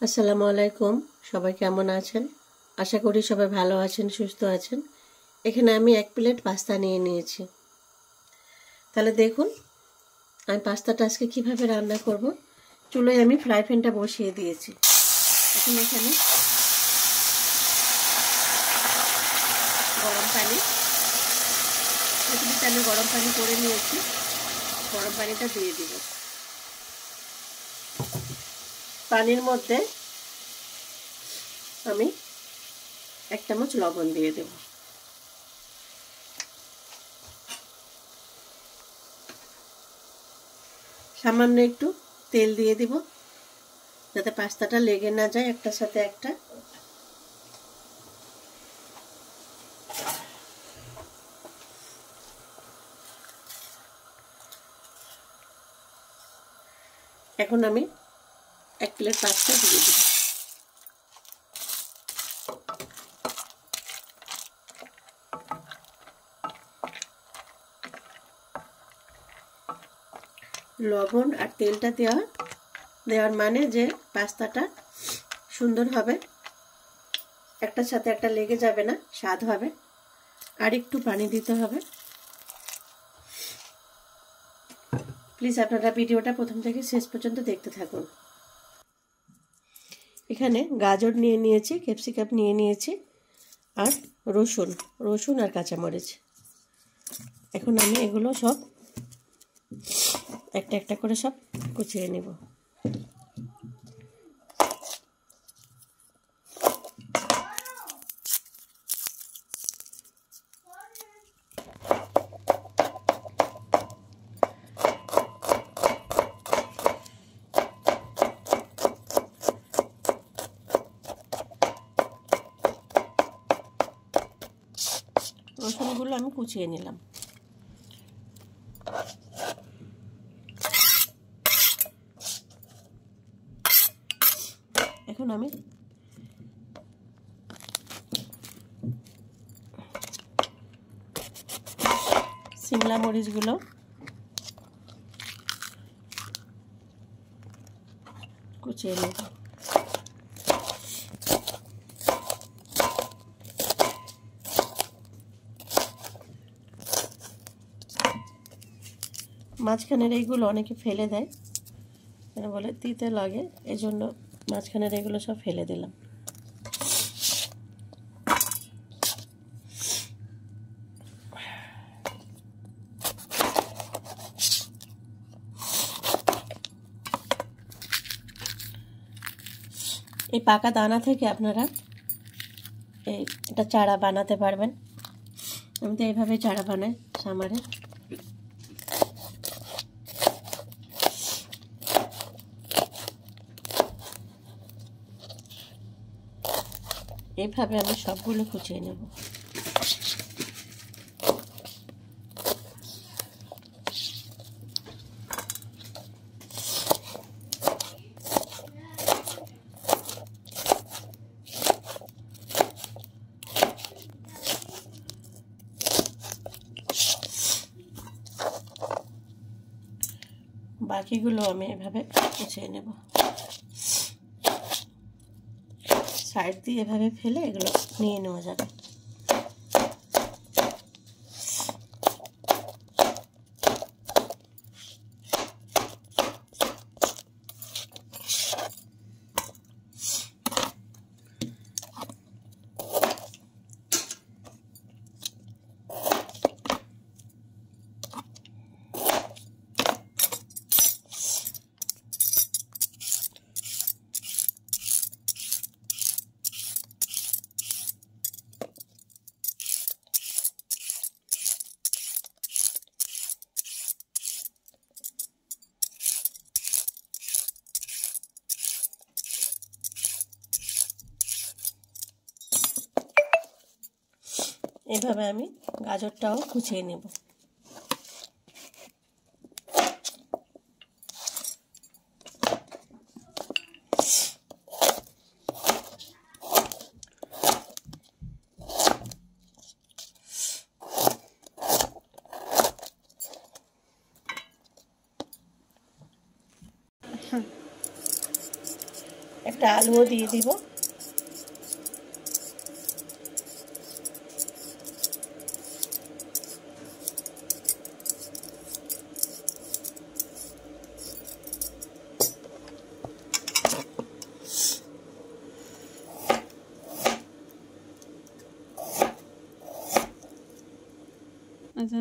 আসসালামু আলাইকুম। সবাই কেমন আছেন? আশা করি সবাই ভালো আছেন, সুস্থ আছেন। এখানে আমি 1 প্লেট পাস্তা নিয়ে নিয়েছি। তাহলে দেখুন আমি পাস্তাটা আজকে কিভাবে রান্না করব। চুলোয় আমি ফ্রাই প্যানটা বসিয়ে দিয়েছি। এখন এখানে গরম পানি, আমি গরম পানি করে নিয়েছি। গরম পানিটা দিয়ে দিব। পানির মধ্যে আমি 1 চামচ লবণ দিয়ে দেব। সামান্য একটু তেল দিয়ে দিব যাতে পাস্তাটা লেগে না যায় একটার সাথে একটা। এখন আমি 1 প্লেট পাস্তা দিয়ে দিব। লবণ আর তেলটা দেওয়ার মানে যে পাস্তাটা সুন্দর হবে, একটার সাথে একটা লেগে যাবে না, স্বাদ হবে। আর একটু পানি দিতে হবে। প্লিজ আপনারা ভিডিওটা প্রথম থেকে শেষ পর্যন্ত দেখতে থাকুন। এখানে গাজর নিয়ে নিয়েছি, ক্যাপসিকাম নিয়ে নিয়েছি, আর রসুন আর কাঁচামরিচ। এখন আমি এগুলো সব একটা একটা করে সব কুচিয়ে নেব। রসুনগুলো আমি কুচিয়ে নিলাম। এখন আমি শিমলা মরিচগুলো কুচিয়ে নেব। মাঝখানের এইগুলো অনেকে ফেলে দেয়, এটা বলে তিতে লাগে, এই জন্য মাঝখানের এইগুলো সব ফেলে দিলাম। এই পাকা দানা থেকে আপনারা এটা চারা বানাতে পারবেন। আমি তো এইভাবে চারা বানাই সামারে। এইভাবে আমি সবগুলো কুচিয়ে নেব। বাকিগুলো আমি এভাবে কুচিয়ে নেব। সাইড দিয়ে এভাবে ফেলে এগুলো নিয়ে নেওয়া যাবে। এভাবে আমি গাজরটাও কুচিয়ে নেব। একটা আলুও দিয়ে দিব। আচ্ছা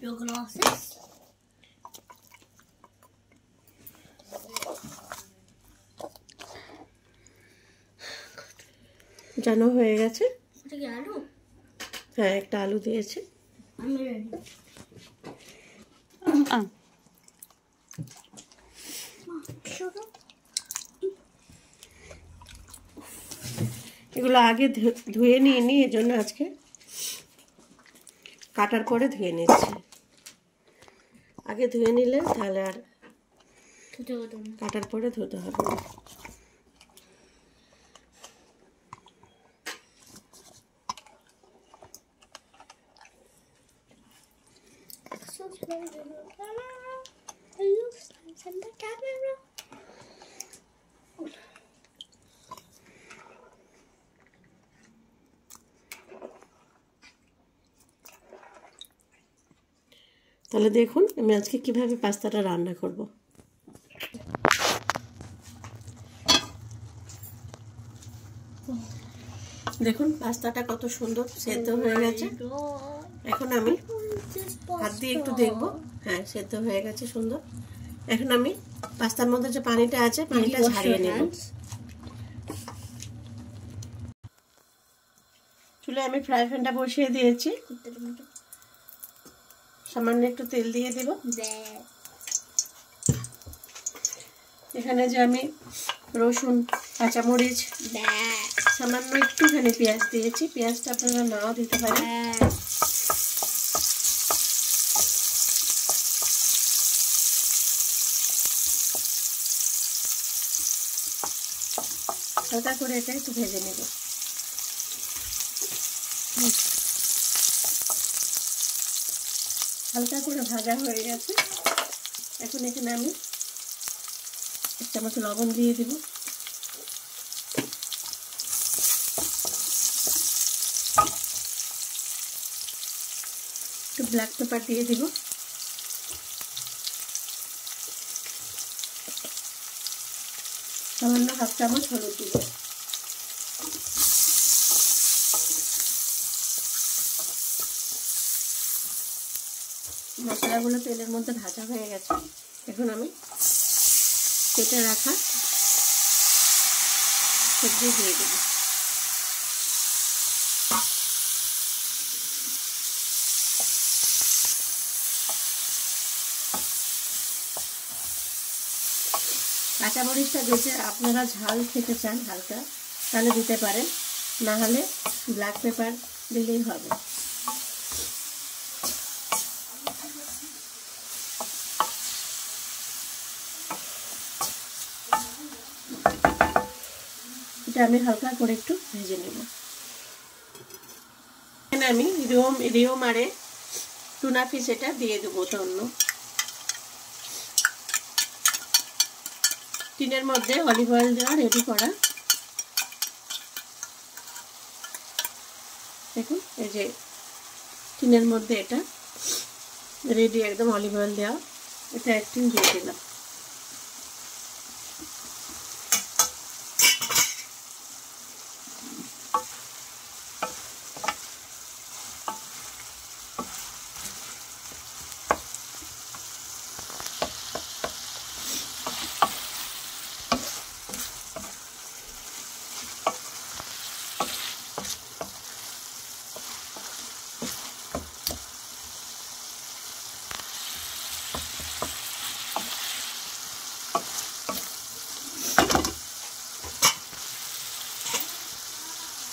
Your glasses. জানো হয়ে গেছে। এটা কি আলু? হ্যাঁ, একটা আলু দিয়েছে। আমি রেডি। এগুলো আগে ধুয়ে নিয়ে নি, এজন্য আজকে কাটার পরে ধুয়ে নিচ্ছি। আগে ধুয়ে নিলে তাহলে আর কাটার পরে ধুতে হবে না। তাহলে দেখুন আমি আজকে কিভাবে পাস্তাটা রান্না করব। দেখুন পাস্তাটা কত সুন্দর সেদ্ধ হয়ে গেছে। এখন আমি হাত দিয়ে একটু দেখবো। হ্যাঁ, সেদ্ধ হয়ে গেছে সুন্দর। এখন আমি পাস্তার মধ্যে যে পানিটা আছে পানিটা ঝারিয়ে নেব। চুলে আমি ফ্রাই প্যানটা বসিয়ে দিয়েছি। সামান্য একটু তেল দিয়ে দেব। এখানে যে আমি রসুন, কাঁচামরিচ, সামান্য একটুখানি পেঁয়াজ দিয়েছি। পেঁয়াজটা আপনারা নাও দিতে পারেন। হালকা করে এটা একটু ভেজে নেব। হালকা করে ভাজা হয়ে গেছে। এখন এখানে আমি 1 চামচ লবণ দিয়ে দেব। একটু ব্ল্যাক পেপার দিয়ে দিব। সামান্য 1/2 চামচ হলুদ দিব। মশলাগুলো তেলের মধ্যে ভাজা হয়ে গেছে। এখন আমি কেটে রাখা সবজি দিয়ে দেব। কাঁচামরিচটা যদি আপনারা ঝাল খেতে চান হালকা তাহলে দিতে পারেন, না হলে ব্ল্যাক পেপার দিলেই হবে। এটা আমি হালকা করে একটু ভেজে নেব। এখানে আমি রিও মারে টুনা ফিশ এটা দিয়ে দেবো। অন্য টিনের মধ্যে অলিভ অয়েল দেওয়া রেডি করা। দেখুন এই যে টিনের মধ্যে এটা রেডি, একদম অলিভ অয়েল দেওয়া। এটা একটু দিয়ে দিলাম।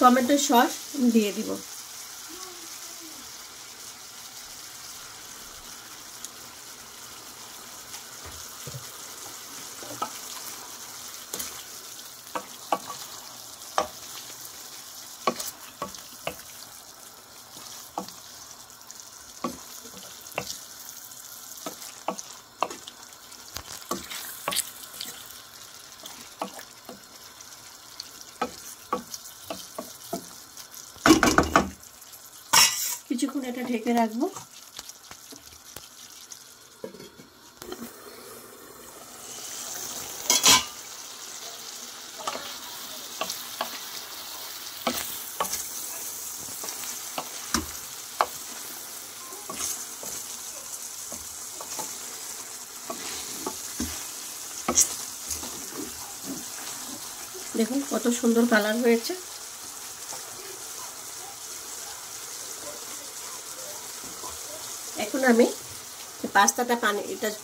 টমেটো সস দিয়ে দিব। কিছুক্ষণ এটা ঢেকে রাখবো। দেখুন কত সুন্দর কালার হয়েছে। এখন আমি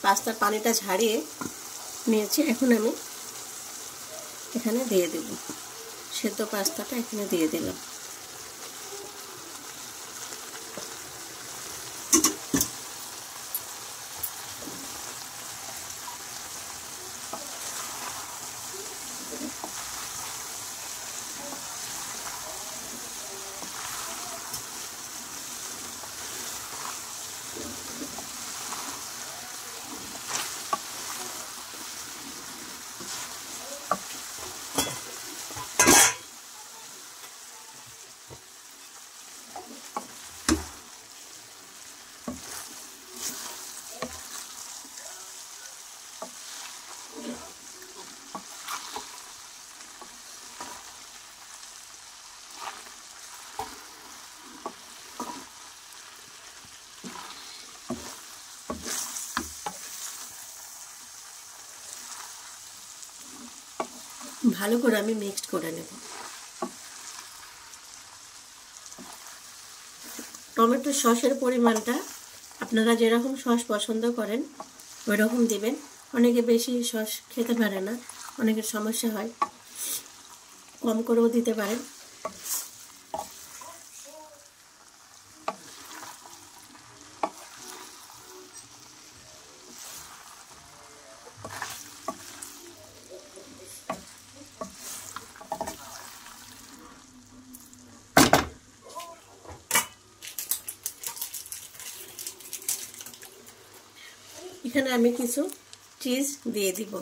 পাস্তার পানিটা ঝাড়িয়ে নিয়েছি। এখন আমি এখানে দিয়ে দেব, সেদ্ধ পাস্তাটা এখানে দিয়ে দিলাম। ভালো করে আমি মিক্সড করে নেব। টমেটো সসের পরিমাণটা আপনারা যেরকম সস পছন্দ করেন ওই রকম দিবেন। অনেকে বেশি সস খেতে পারে না, অনেকের সমস্যা হয়, কম করেও দিতে পারেন। এখানে আমি কিছু চিজ দিয়ে দিব।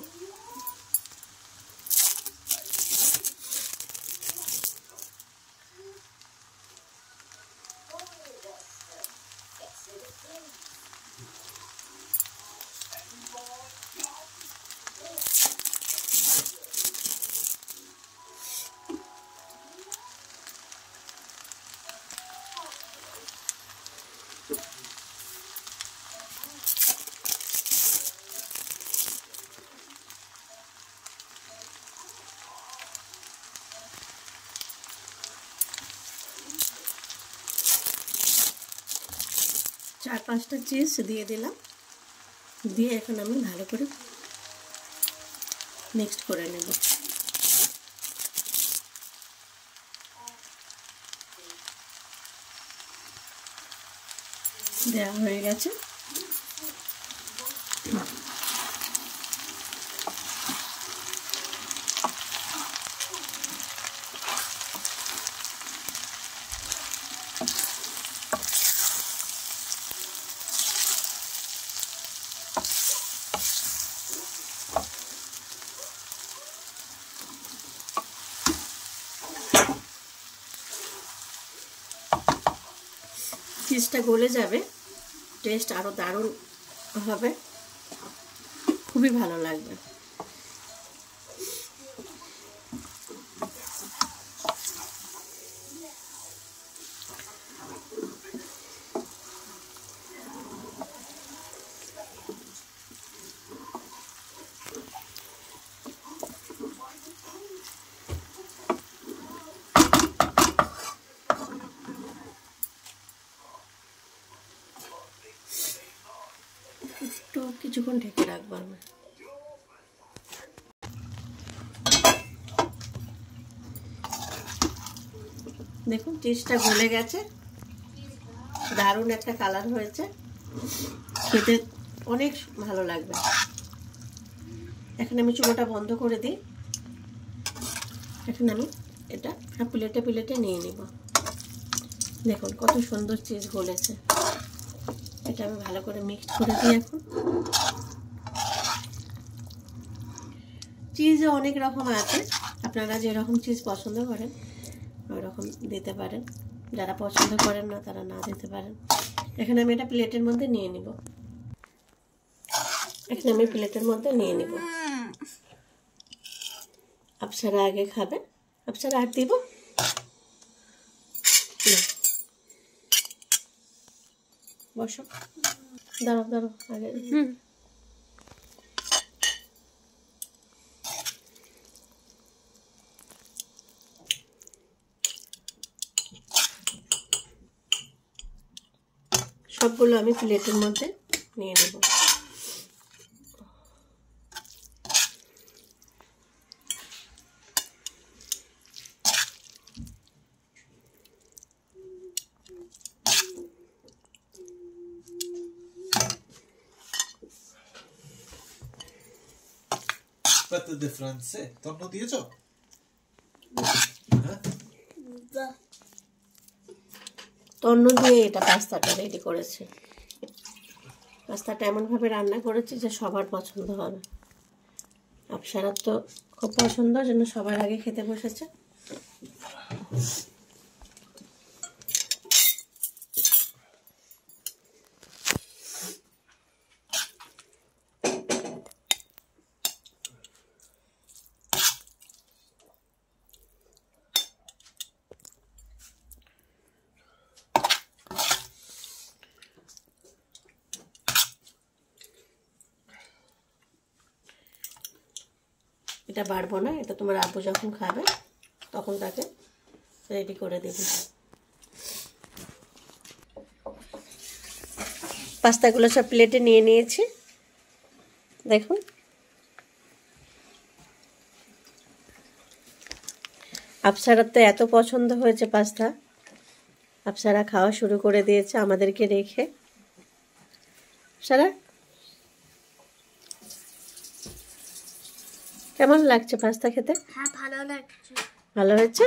চার পাঁচটা চিজ দিয়ে দিলাম, দিয়ে এখন আমি ভালো করে মিক্সড করে নেব। দেওয়া হয়ে গেছে। চিজটা গলে যাবে, টেস্ট আরো দারুণ হবে, খুবই ভালো লাগবে। একটু কিছুক্ষণ ঢেকে রাখবো আমি। দেখুন চিজটা গলে গেছে, দারুণ একটা কালার হয়েছে, খেতে অনেক ভালো লাগবে। এখন আমি চুলাটা বন্ধ করে দিই। এখন আমি এটা প্লেটে প্লেটে নিয়ে নিব। দেখুন কত সুন্দর চিজ গলেছে। এটা আমি ভালো করে মিক্স করে দিই। এখন চিজও অনেক রকম আছে, আপনারা যেরকম চিজ পছন্দ করেন ওই রকম দিতে পারেন। যারা পছন্দ করেন না তারা না দিতে পারেন। এখানে আমি এটা প্লেটের মধ্যে নিয়ে নিব। এখানে আমি প্লেটের মধ্যে নিয়ে নিব। আপসারা আগে খাবে। আপসারা আর দিব না, বসো, দাঁড়াও দাঁড়াও আগে। সবগুলো আমি প্লেটের মধ্যে নিয়ে নেব। Aspetta de France, torno dietro. তন্ন দিয়ে এটা পাস্তাটা রেডি করেছে। পাস্তাটা এমনভাবে রান্না করেছি যে সবার পছন্দ হবে। আপসারার তো খুব পছন্দ, জন্য সবার আগে খেতে বসেছে। এটা বাড়বো না, এটা তোমার আব্বু যখন খাবে তখন তাকে রেডি করে দেবে। পাস্তাগুলো সব প্লেটে নিয়ে নিয়েছি, দেখুন। আপসারার তো এত পছন্দ হয়েছে পাস্তা, আপসারা খাওয়া শুরু করে দিয়েছে আমাদেরকে রেখে। সারা কেমন লাগছে পাস্তা খেতে? হ্যাঁ, ভালো লাগছে। ভালো হয়েছে?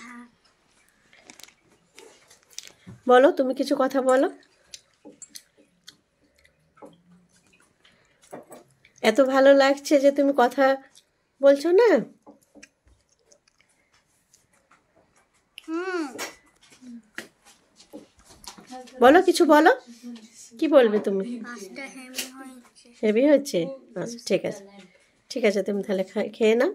হ্যাঁ। বলো, তুমি কিছু কথা বলো। এত ভালো লাগছে যে তুমি কথা বলছো না। বলো, কিছু বলো। কি বলবে তুমি? পাস্তা হেভি হয়েছে। হেভি হয়েছে? আচ্ছা, ঠিক আছে ঠিক আছে, তুমি তাহলে খেয়ে নাও।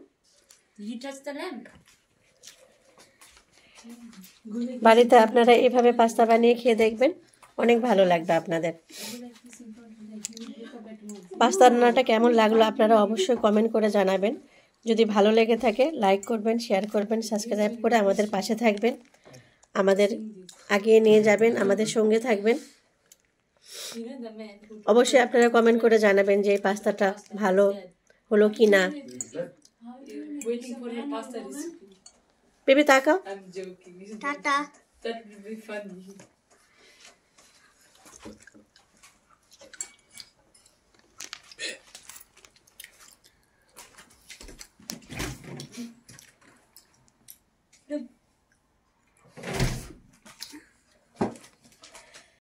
বাড়িতে আপনারা এভাবে পাস্তা বানিয়ে খেয়ে দেখবেন, অনেক ভালো লাগবে আপনাদের। পাস্তা রান্নাটা কেমন লাগলো আপনারা অবশ্যই কমেন্ট করে জানাবেন। যদি ভালো লেগে থাকে লাইক করবেন, শেয়ার করবেন, সাবস্ক্রাইব করে আমাদের পাশে থাকবেন, আমাদের আগিয়ে নিয়ে যাবেন, আমাদের সঙ্গে থাকবেন। অবশ্যই আপনারা কমেন্ট করে জানাবেন যে এই পাস্তাটা ভালো হলো কি না। Waiting for your pasta recipe. Baby তাকাও। I'm joking. Isn't tata. That would be funny.